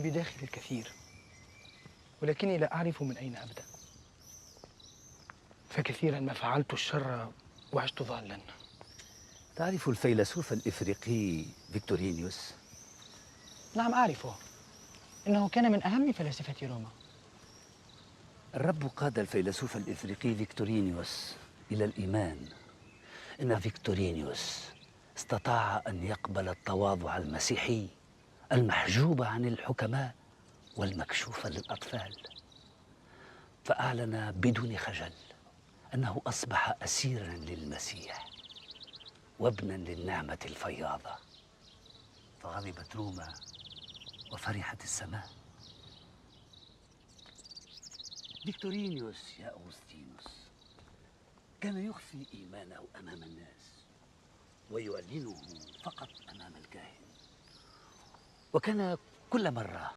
بداخلي الكثير، ولكني لا أعرف من أين أبدأ. فكثيرا ما فعلت الشر وعشت ضالا. تعرف الفيلسوف الإفريقي فيكتورينيوس؟ نعم أعرفه، إنه كان من أهم فلاسفة روما. الرب قاد الفيلسوف الإفريقي فيكتورينيوس إلى الإيمان. إن فيكتورينيوس استطاع أن يقبل التواضع المسيحي المحجوب عن الحكماء والمكشوف للأطفال، فأعلن بدون خجل أنه أصبح أسيراً للمسيح وابناً للنعمة الفياضة. فغضبت روما وفرحت السماء. فيكتورينيوس يا أغسطينوس كان يخفي إيمانه أمام الناس ويعلنه فقط أمام الكاهن، وكان كل مرة